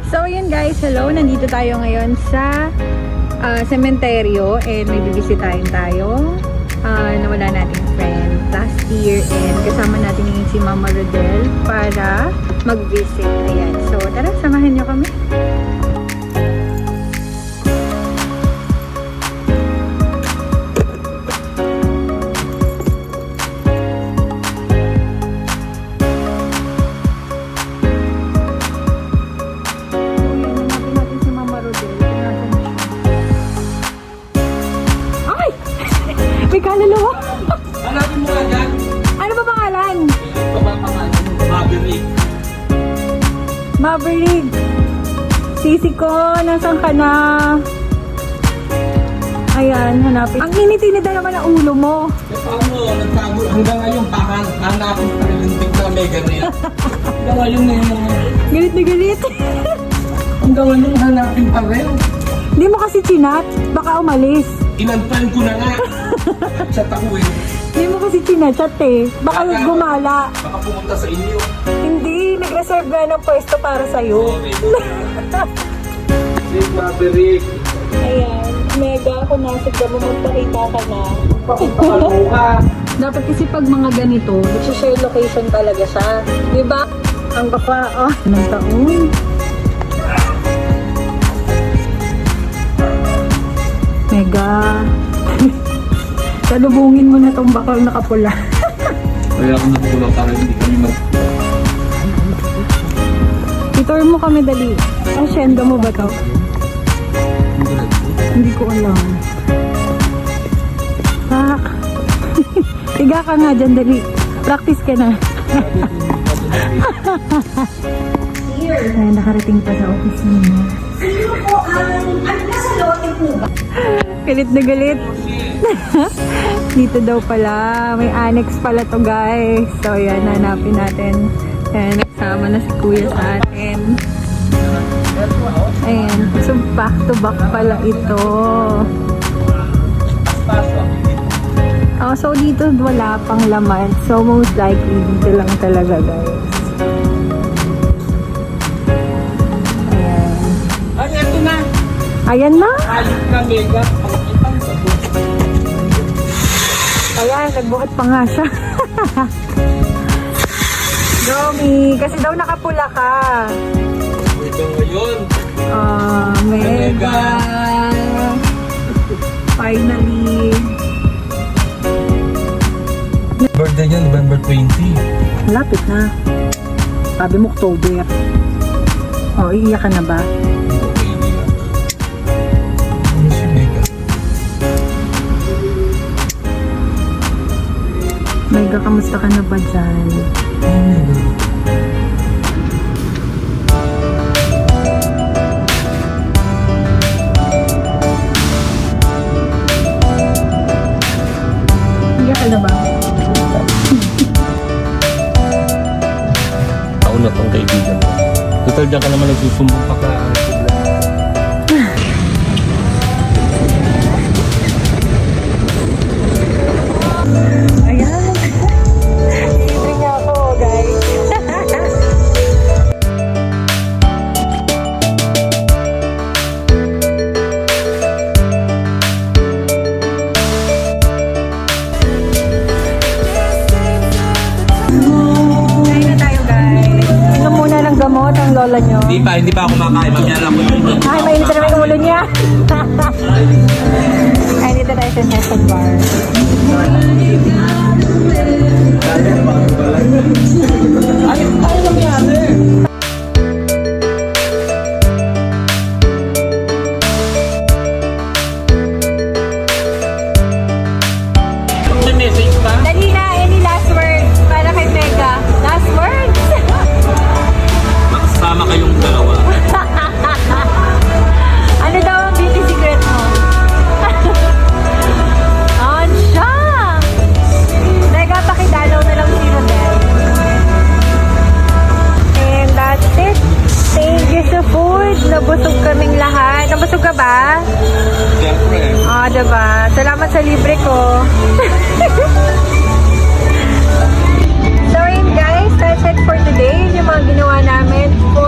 So yun guys, hello! Nandito tayo ngayon sa cementerio and may bibisitahin tayo. Nawala nating friend last year and kasama natin ngayon si Mama Rodel para mag-visit. Ayan. So tara, samahan nyo kami. May kaluluwa! Hanapin mo nga dyan. Ano ba pangalan? Ito ba pangalan? Maverick. Maverick. Sisi ko, nasan ka na? Ayan, hanapin. Ang init-init na naman ang ulo mo. Paano? Nagtago. Hanggang ngayon, hanapin pa rin yung tigna mega na yan. Hanggang ngayon na yun. Galit na galit. Hanggang ngayon, hanapin pa rin. Hindi mo kasi chinat. Baka umalis. Inantan ko na nga. Chat ako eh. Hindi mo kasi chinat eh. Baka gumala. Baka pumunta sa inyo. Hindi, nag-reserve nga ng pwesto para sa'yo. Si Maverick. Ayan, mega kung nasa ka mo, magpakita ka na. Pakipakal mo ka. Dapat kasi pag mga ganito, nag-share location talaga siya. Diba? Ang baka, ng taon. Mega. Salubungin mo na tong bakal na kapula. Kaya ako nakulang para hindi kami I-tour mo kami dali. Asyenda mo ba to? Hindi ko alam. Pak. Higa ka nga dyan dali. Practice ka na. Ay, nakarating pa sa office niya. Sino po ang nasa lote po ba? Galit na galit. Dito daw pala. May annex pala to guys. So yan, hanapin natin. Ayan, nagsama na si kuya sa atin. Ayan. So back to back pala ito. Oh, so dito wala pang laman. So most likely dito lang talaga guys. Ayan. Ay, eto na. Ayan na. Ayok na mega. Pangkitang sa buhay. Ayan, nagbuhat pa nga siya. Domi, kasi daw nakapula ka. Ito ngayon. Mega. Finally. Birthday niya, November 20. Lapit na. Sabi mo, October. Oh, iiyak ka na ba? Ano si Mega? Mega, kamusta ka na ba dyan? Iiyak ka na ba? Ako na tong kaibigan mo. Total dyan ka naman nagsusumbong pa ka. Ayan. Libre niya ako, guys. Kain na tayo, guys. Inom muna ng gamot ang lola nyo. Hindi pa ako makain. Mamaya lang ako yun. Ay, mainit na naman yung ulo niya. Ay, dito tayo sa Nesson Bar. Ay, ano nangyari? May message pa? Dali na, any last words para kay Mega? Last words? Makasama kayong dalawa. Ano daw ang beauty secret mo? On siya! Mega, pakidalaw na lang si Rodel. And that's it. Thank you sa food. Nabusog kaming lahat. Nabusog ka ba? Siyempre. Diba? Salamat sa libre ko. So yun guys, that's it for today. Yung mga ginawa namin for